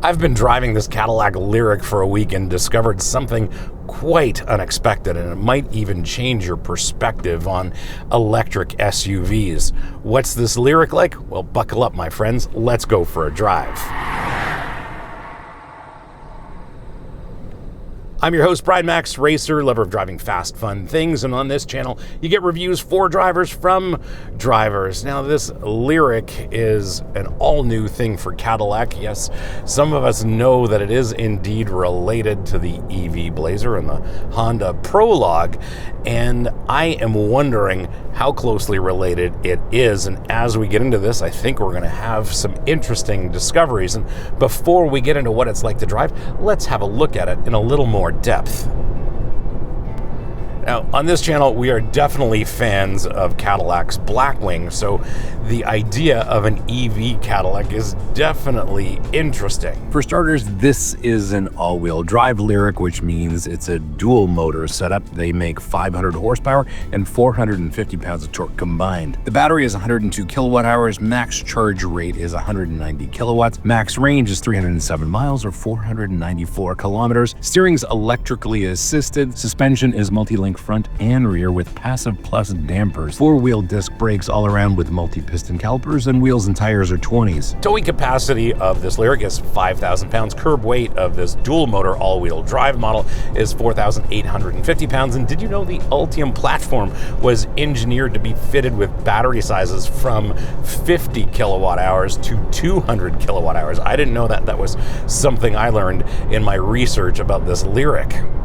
I've been driving this Cadillac Lyriq for a week and discovered something quite unexpected, and it might even change your perspective on electric SUVs. What's this Lyriq like? Well, buckle up, my friends. Let's go for a drive. I'm your host, Brian Max, racer, lover of driving fast, fun things, and on this channel, you get reviews for drivers from drivers. Now, this Lyriq is an all-new thing for Cadillac. Yes, some of us know that it is indeed related to the EV Blazer and the Honda Prologue, and I am wondering how closely related it is. And as we get into this, I think we're going to have some interesting discoveries. And before we get into what it's like to drive, let's have a look at it in a little more depth. Now, on this channel, we are definitely fans of Cadillac's Blackwing, so the idea of an EV Cadillac is definitely interesting. For starters, this is an all-wheel drive Lyriq, which means it's a dual motor setup. They make 500 horsepower and 450 pounds of torque combined. The battery is 102 kilowatt hours, max charge rate is 190 kilowatts, max range is 307 miles or 494 kilometers. Steering's electrically assisted, suspension is multi-link front and rear with passive plus dampers, 4-wheel disc brakes all around with multi-piston calipers, and wheels and tires are 20s. Towing capacity of this Lyriq is 5,000 pounds. Curb weight of this dual motor all-wheel drive model is 4,850 pounds. And did you know the Ultium platform was engineered to be fitted with battery sizes from 50 kilowatt hours to 200 kilowatt hours? I didn't know that. That was something I learned in my research about this Lyriq.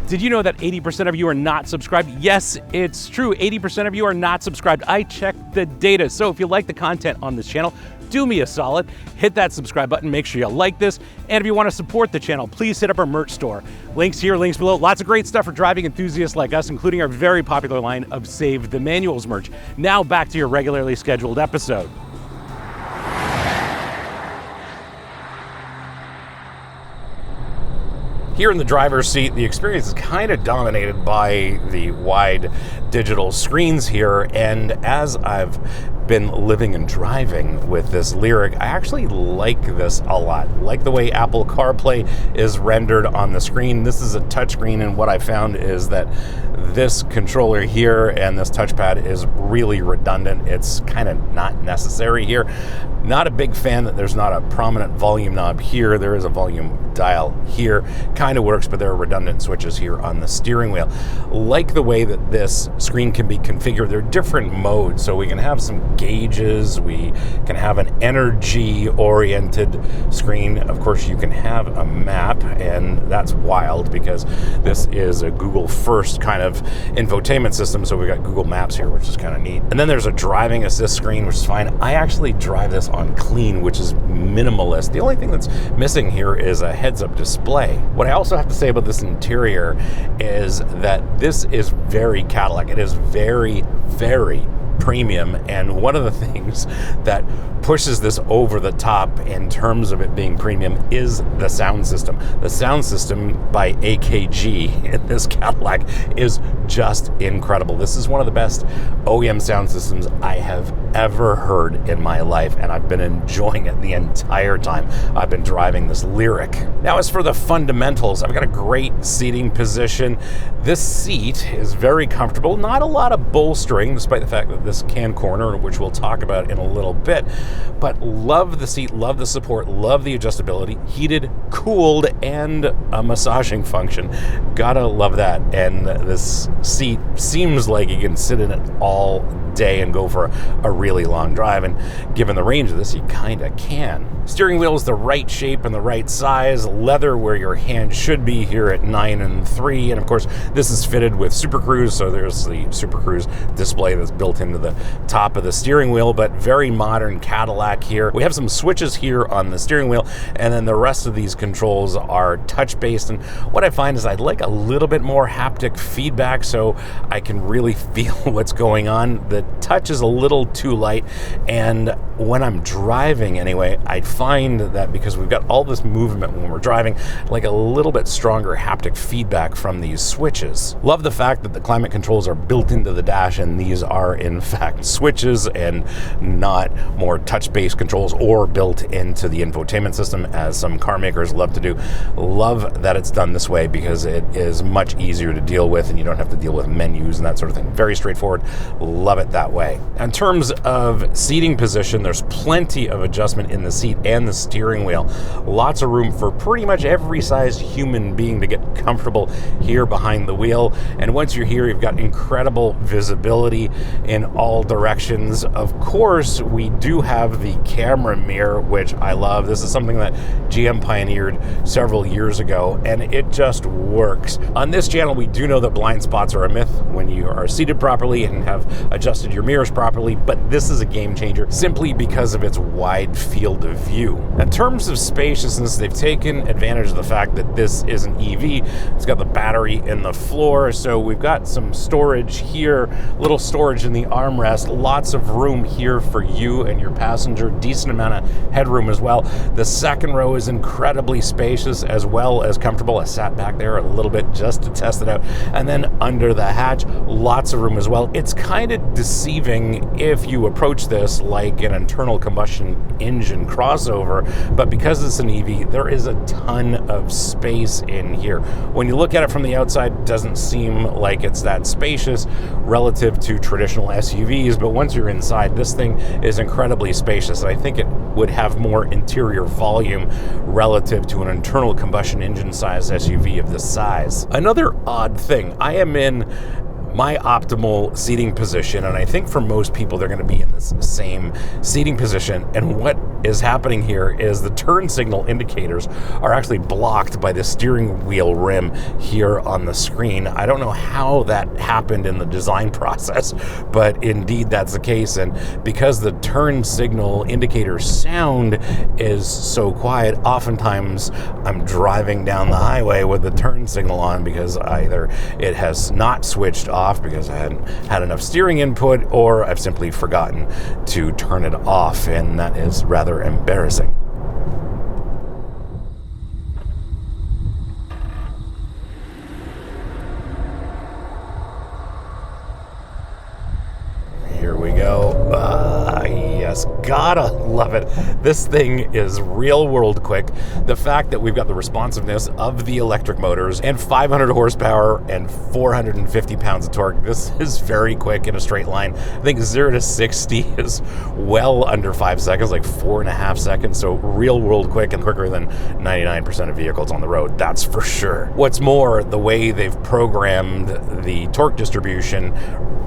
Did you know that 80% of you are not subscribed? Yes, it's true. 80% of you are not subscribed. I checked the data. So if you like the content on this channel, do me a solid, hit that subscribe button, make sure you like this. And if you want to support the channel, please hit up our merch store. Links here, links below. Lots of great stuff for driving enthusiasts like us, including our very popular line of Save the Manuals merch. Now back to your regularly scheduled episode. Here in the driver's seat, the experience is kind of dominated by the wide digital screens here, and as I've been living and driving with this Lyriq, I actually like this a lot. Like the way Apple CarPlay is rendered on the screen. This is a touchscreen, and what I found is that this controller here and this touchpad is really redundant. It's kind of not necessary here. Not a big fan that there's not a prominent volume knob here. There is a volume dial here. Kind of works, but there are redundant switches here on the steering wheel. Like the way that this screen can be configured. There are different modes, so we can have some gauges, we can have an energy-oriented screen. Of course, you can have a map, and that's wild because this is a Google first kind of infotainment system, so we've got Google Maps here, which is kind of neat. And then there's a driving assist screen, which is fine. I actually drive this on clean, which is minimalist. The only thing that's missing here is a heads-up display. What I also have to say about this interior is that this is very Cadillac. It is very, very premium, and one of the things that pushes this over the top in terms of it being premium is the sound system. The sound system by AKG in this Cadillac is just incredible. This is one of the best OEM sound systems I have ever heard in my life, and I've been enjoying it the entire time I've been driving this Lyriq. Now, as for the fundamentals, I've got a great seating position. This seat is very comfortable. Not a lot of bolstering, despite the fact that this can corner, which we'll talk about in a little bit. But love the seat, love the support, love the adjustability, heated, cooled, and a massaging function. Gotta love that. And this seat seems like you can sit in it all day and go for a really long drive, and given the range of this, you kind of can. Steering wheel is the right shape and the right size, leather where your hand should be here at 9 and 3, and of course this is fitted with Super Cruise, so there's the Super Cruise display that's built into the top of the steering wheel, but very modern Cadillac here. We have some switches here on the steering wheel, and then the rest of these controls are touch-based, and what I find is I'd like a little bit more haptic feedback so I can really feel what's going on. The touch is a little too light, and when I'm driving anyway, I find that because we've got all this movement when we're driving, like a little bit stronger haptic feedback from these switches. Love the fact that the climate controls are built into the dash, and these are in fact switches and not more touch-based controls or built into the infotainment system as some car makers love to do. Love that it's done this way because it is much easier to deal with and you don't have to deal with menus and that sort of thing. Very straightforward. Love it that way. In terms of seating position, there's plenty of adjustment in the seat and the steering wheel. Lots of room for pretty much every sized human being to get comfortable here behind the wheel. And once you're here, you've got incredible visibility in all directions. Of course, we do have the camera mirror, which I love. This is something that GM pioneered several years ago, and it just works. On this channel, we do know that blind spots are a myth when you are seated properly and have adjusted your mirrors properly, but this is a game changer simply because of its wide field of view. In terms of spaciousness, they've taken advantage of the fact that this is an EV. It's got the battery in the floor, so we've got some storage here, little storage in the armrest, lots of room here for you and your passenger, decent amount of headroom as well. The second row is incredibly spacious as well as comfortable. I sat back there a little bit just to test it out. And then under the hatch, lots of room as well. It's kind of deceiving if you approach this like an internal combustion engine crossover, but because it's an EV, there is a ton of space in here. When you look at it from the outside, it doesn't seem like it's that spacious relative to traditional SUVs, but once you're inside, this thing is incredibly spacious, and I think it would have more interior volume relative to an internal combustion engine size SUV of this size. Another odd thing, I am in my optimal seating position, and I think for most people they're going to be in this same seating position, and what is happening here is the turn signal indicators are actually blocked by the steering wheel rim here on the screen. I don't know how that happened in the design process, but indeed that's the case, and because the turn signal indicator sound is so quiet, oftentimes I'm driving down the highway with the turn signal on because either it has not switched off because I hadn't had enough steering input, or I've simply forgotten to turn it off, and that is rather embarrassing. Here we go. Yes, gotta love it. This thing is real world quick. The fact that we've got the responsiveness of the electric motors and 500 horsepower and 450 pounds of torque. This is very quick in a straight line. I think 0 to 60 is well under 5 seconds, like 4.5 seconds. So real world quick, and quicker than 99% of vehicles on the road, that's for sure. What's more, the way they've programmed the torque distribution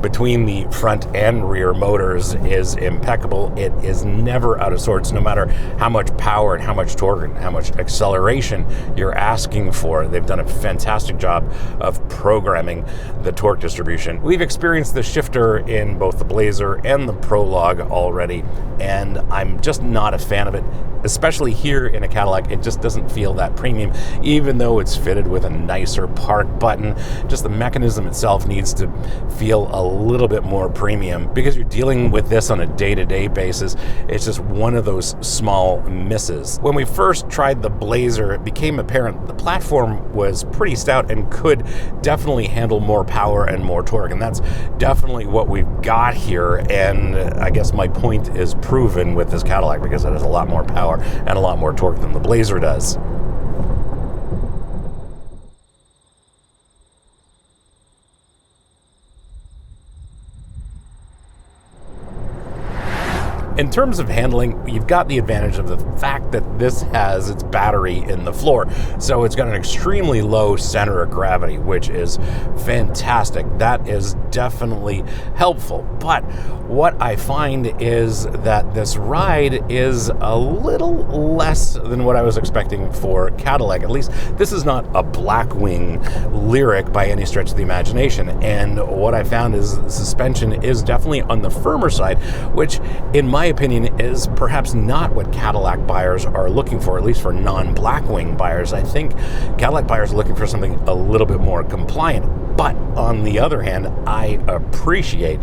between the front and rear motors is impeccable. It is never out of sorts, no matter how much power and how much torque and how much acceleration you're asking for. They've done a fantastic job of programming the torque distribution. We've experienced the shifter in both the Blazer and the Prologue already, and I'm just not a fan of it, especially here in a Cadillac. It just doesn't feel that premium, even though it's fitted with a nicer park button. Just the mechanism itself needs to feel a little bit more premium because you're dealing with this on a day-to-day basis. It's just one of those small misses. When we first tried the Blazer, it became apparent the platform was pretty stout and could definitely handle more power and more torque, and that's definitely what we've got here. And I guess my point is proven with this Cadillac because it has a lot more power and a lot more torque than the Blazer does. In terms of handling, you've got the advantage of the fact that this has its battery in the floor. So it's got an extremely low center of gravity, which is fantastic. That is definitely helpful. But what I find is that this ride is a little less than what I was expecting for Cadillac. At least this is not a Blackwing Lyriq by any stretch of the imagination. And what I found is the suspension is definitely on the firmer side, which in my opinion is perhaps not what Cadillac buyers are looking for, at least for non-Blackwing buyers. I think Cadillac buyers are looking for something a little bit more compliant. But on the other hand, I appreciate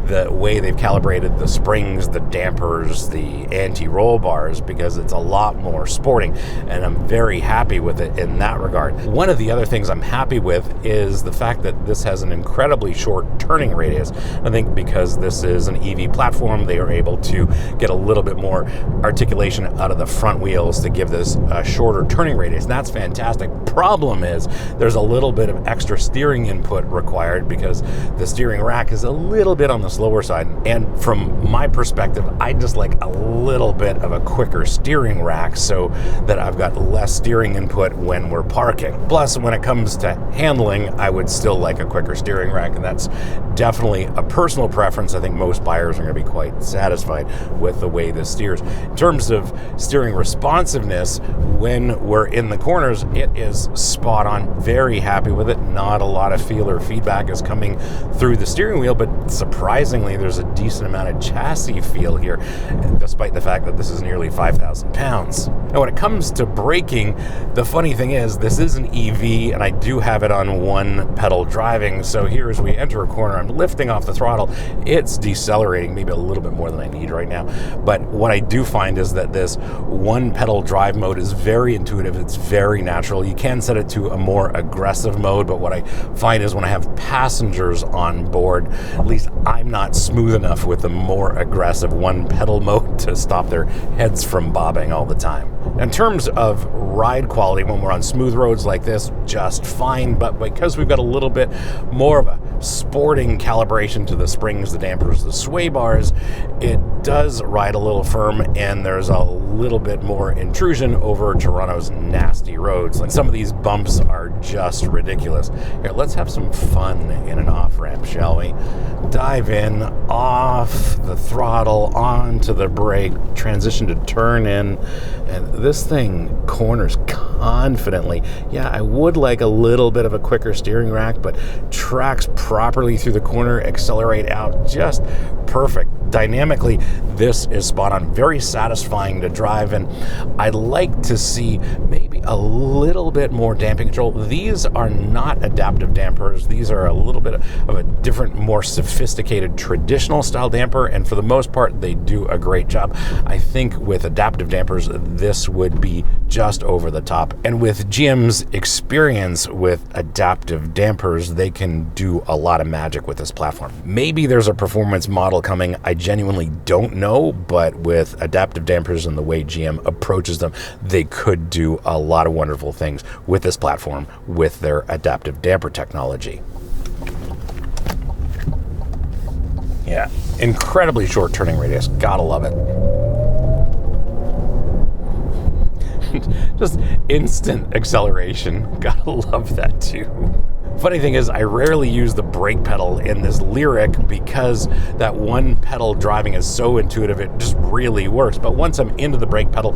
the way they've calibrated the springs, the dampers, the anti-roll bars, because it's a lot more sporting, and I'm very happy with it in that regard. One of the other things I'm happy with is the fact that this has an incredibly short turning radius. I think because this is an EV platform, they are able to get a little bit more articulation out of the front wheels to give this a shorter turning radius, and that's fantastic. Problem is, there's a little bit of extra steering input required because the steering rack is a little bit on the slower side, and from my perspective, I just like a little bit of a quicker steering rack so that I've got less steering input when we're parking. Plus, when it comes to handling, I would still like a quicker steering rack, and that's definitely a personal preference. I think most buyers are going to be quite satisfied with the way this steers. In terms of steering responsiveness, when we're in the corners, it is spot on. Very happy with it. Not a lot of feel or feedback is coming through the steering wheel, but surprisingly, there's a decent amount of chassis feel here, despite the fact that this is nearly 5,000 pounds. Now, when it comes to braking, the funny thing is, this is an EV, and I do have it on one pedal driving, so here as we enter a corner, I'm lifting off the throttle. It's decelerating maybe a little bit more than I need right now, but what I do find is that this one pedal drive mode is very intuitive. It's very natural. You can set it to a more aggressive mode, but what I find is when I have passengers on board, at least I'm not smooth enough with the more aggressive one pedal mode to stop their heads from bobbing all the time. In terms of ride quality, when we're on smooth roads like this, just fine, but because we've got a little bit more of a sporting calibration to the springs, the dampers, the sway bars, it does ride a little firm, and there's a little bit more intrusion over Toronto's nasty roads. Like, some of these bumps are just ridiculous. Here, let's have some fun in an off-ramp, shall we? Dive in, off the throttle, onto the brake, transition to turn in, and this thing corners confidently. Yeah, I would like a little bit of a quicker steering rack, but tracks properly through the corner, accelerate out, just perfect. Dynamically, this is spot on. Very satisfying to drive, and I'd like to see maybe a little bit more damping control. These are not adaptive dampers. These are a little bit of a different, more sophisticated, traditional style damper, and for the most part, they do a great job. I think with adaptive dampers, this would be just over the top. And with GM's experience with adaptive dampers, they can do a lot of magic with this platform. Maybe there's a performance model coming. I genuinely don't know, but with adaptive dampers and the way GM approaches them, they could do a lot of wonderful things with this platform with their adaptive damper technology. Yeah, incredibly short turning radius. Gotta love it. Just instant acceleration. Gotta love that too. Funny thing is, I rarely use the brake pedal in this Lyriq because that one pedal driving is so intuitive, it just really works. But once I'm into the brake pedal,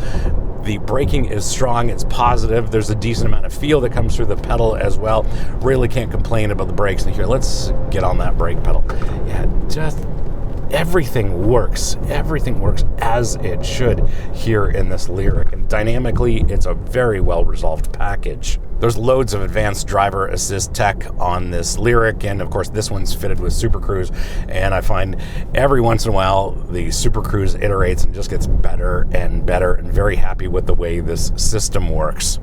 the braking is strong, it's positive, there's a decent amount of feel that comes through the pedal as well. Really can't complain about the brakes. And here, let's get on that brake pedal. Yeah, just everything works. Everything works as it should here in this Lyriq. And dynamically, it's a very well-resolved package. There's loads of advanced driver assist tech on this Lyriq, and of course this one's fitted with Super Cruise, and I find every once in a while the Super Cruise iterates and just gets better and better, and very happy with the way this system works.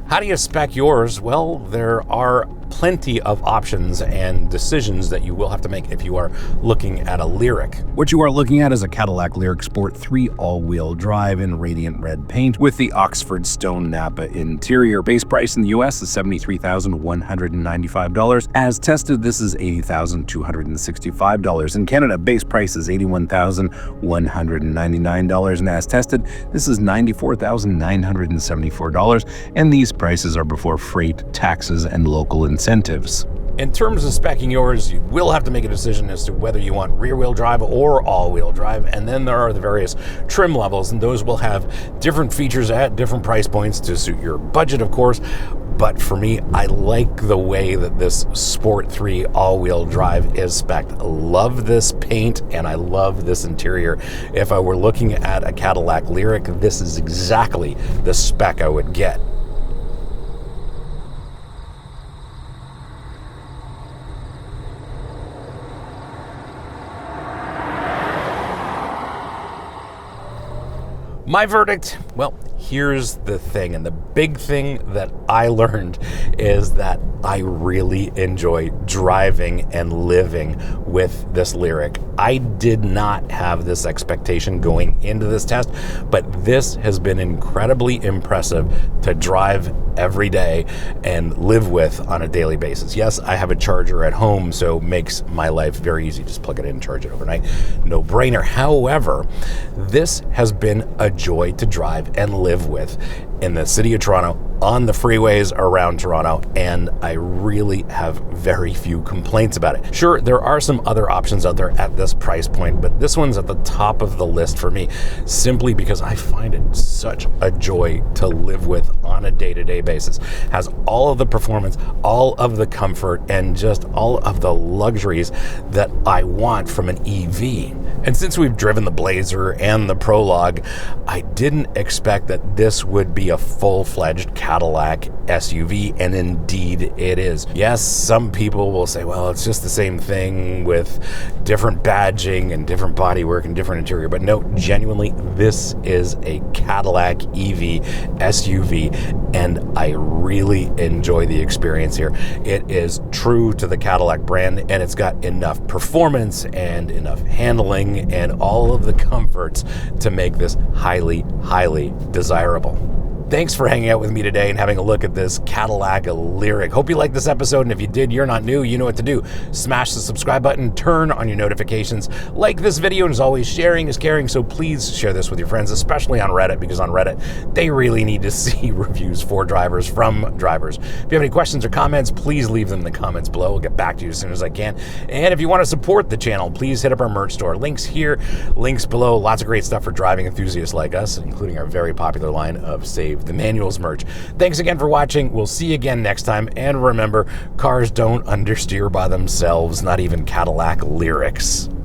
How do you spec yours? Well, there are plenty of options and decisions that you will have to make if you are looking at a Lyriq. What you are looking at is a Cadillac Lyriq Sport 3 all-wheel drive in radiant red paint with the Oxford Stone Napa interior. Base price in the US is $73,195. As tested, this is $80,265. In Canada, base price is $81,199, and as tested, this is $94,974, and these prices are before freight, taxes, and local incentives. In terms of speccing yours, you will have to make a decision as to whether you want rear-wheel drive or all-wheel drive, and then there are the various trim levels, and those will have different features at different price points to suit your budget, of course. But for me, I like the way that this Sport 3 all-wheel drive is spec'd. Love this paint, and I love this interior. If I were looking at a Cadillac Lyriq, this is exactly the spec I would get. My verdict, well, here's the thing, and the big thing that I learned is that I really enjoy driving and living with this Lyriq. I did not have this expectation going into this test, but this has been incredibly impressive to drive every day and live with on a daily basis. Yes, I have a charger at home, so it makes my life very easy. Just plug it in and charge it overnight. No brainer. However, this has been a joy to drive and live with in the city of Toronto, on the freeways around Toronto, and I really have very few complaints about it. Sure, there are some other options out there at this price point, but this one's at the top of the list for me, simply because I find it such a joy to live with on a day-to-day basis. Has all of the performance, all of the comfort, and just all of the luxuries that I want from an EV. And since we've driven the Blazer and the Prologue, I didn't expect that this would be a full-fledged Cadillac SUV, and indeed it is. Yes, some people will say, well, it's just the same thing with different badging and different bodywork and different interior, but no, genuinely, this is a Cadillac EV SUV, and I really enjoy the experience here. It is true to the Cadillac brand, and it's got enough performance and enough handling and all of the comforts to make this highly, highly desirable. Thanks for hanging out with me today and having a look at this Cadillac Lyriq. Hope you liked this episode, and if you did, you're not new, you know what to do. Smash the subscribe button, turn on your notifications, like this video, and as always, sharing is caring, so please share this with your friends, especially on Reddit, because on Reddit, they really need to see reviews for drivers from drivers. If you have any questions or comments, please leave them in the comments below. I'll get back to you as soon as I can. And if you want to support the channel, please hit up our merch store. Links here, links below. Lots of great stuff for driving enthusiasts like us, including our very popular line of Save the Manuals merch. Thanks again for watching. We'll see you again next time. And remember, cars don't understeer by themselves, not even Cadillac Lyriqs.